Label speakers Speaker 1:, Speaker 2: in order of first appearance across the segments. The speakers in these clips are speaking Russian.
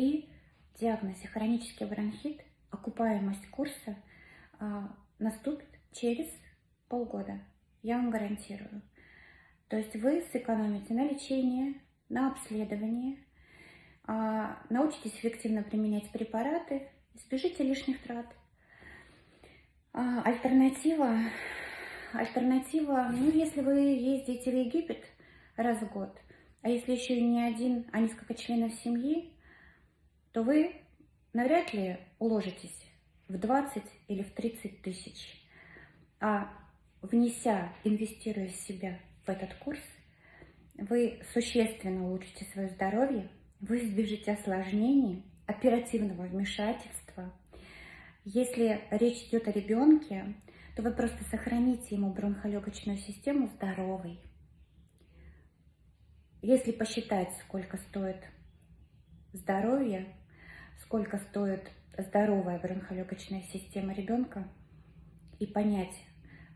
Speaker 1: При диагнозе хронический бронхит окупаемость курса наступит через полгода, я вам гарантирую. То есть вы сэкономите на лечении, на обследовании, научитесь эффективно применять препараты, избежите лишних трат. Альтернатива, ну, если вы ездите в Египет раз в год, а если еще и не один, а несколько членов семьи, то вы навряд ли уложитесь в 20 или в 30 тысяч. А инвестируя в себя в этот курс, вы существенно улучшите свое здоровье, вы избежите осложнений, оперативного вмешательства. Если речь идет о ребенке, то вы просто сохраните ему бронхолегочную систему здоровой. Если посчитать, сколько стоит здоровье, сколько стоит здоровая бронхолегочная система ребенка, и понять,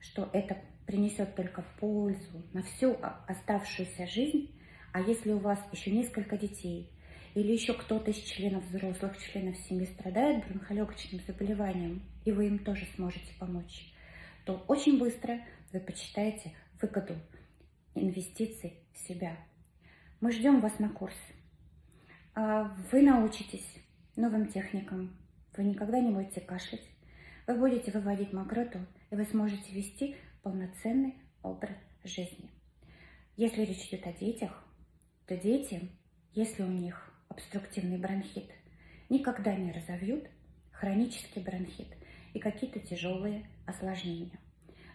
Speaker 1: что это принесет только пользу на всю оставшуюся жизнь, а если у вас еще несколько детей, или еще кто-то из членов взрослых, членов семьи страдает бронхолегочным заболеванием, и вы им тоже сможете помочь, то очень быстро вы почитаете выгоду инвестиций в себя. Мы ждем вас на курс. Вы научитесь новым техникам, вы никогда не будете кашлять, вы будете выводить мокроту, и вы сможете вести полноценный образ жизни. Если речь идет о детях, то дети, если у них обструктивный бронхит, никогда не разовьют хронический бронхит и какие-то тяжелые осложнения.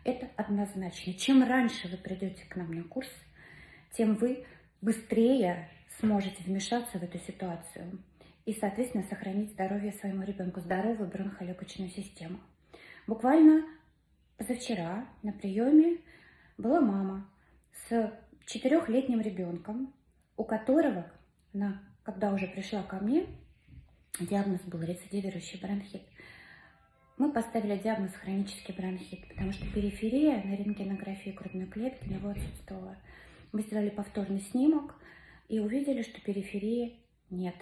Speaker 1: Это однозначно. Чем раньше вы придете к нам на курс, тем вы быстрее сможете вмешаться в эту ситуацию и, соответственно, сохранить здоровье своему ребенку, здоровую бронхолегочную систему. Буквально позавчера на приеме была мама с 4-летним ребенком, у которого, когда уже пришла ко мне, диагноз был рецидивирующий бронхит. Мы поставили диагноз хронический бронхит, потому что периферия на рентгенографии грудной клетки у него отсутствовала. Мы сделали повторный снимок и увидели, что периферии нет.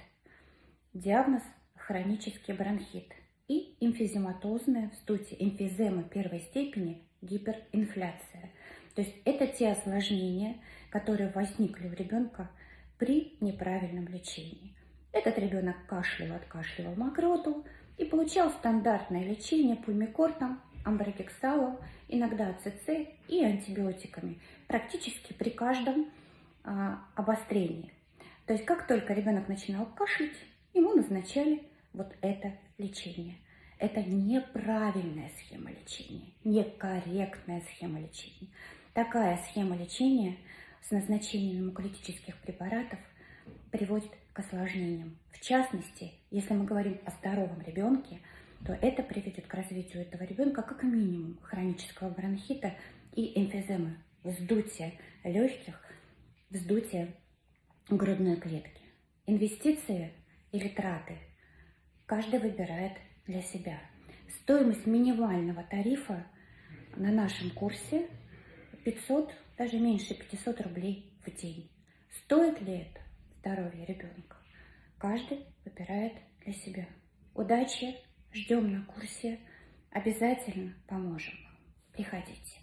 Speaker 1: Диагноз хронический бронхит и эмфизематозная вздутие, эмфизема первой степени, гиперинфляция. То есть это те осложнения, которые возникли у ребенка при неправильном лечении. Этот ребенок откашливал мокроту и получал стандартное лечение пульмикортом, амброкиксалом, иногда АЦЦ и антибиотиками, практически при каждом обострении. То есть как только ребенок начинал кашлять, ему назначали вот это лечение. Это неправильная схема лечения, некорректная схема лечения. Такая схема лечения с назначением муколитических препаратов приводит к осложнениям. В частности, если мы говорим о здоровом ребенке, то это приведет к развитию этого ребенка как минимум хронического бронхита и эмфиземы, вздутия легких, вздутия грудной клетки. Инвестиции или траты каждый выбирает для себя. Стоимость минимального тарифа на нашем курсе 500, даже меньше 500 рублей в день. Стоит ли это здоровье ребенка? Каждый выбирает для себя. Удачи, ждем на курсе, обязательно поможем. Приходите.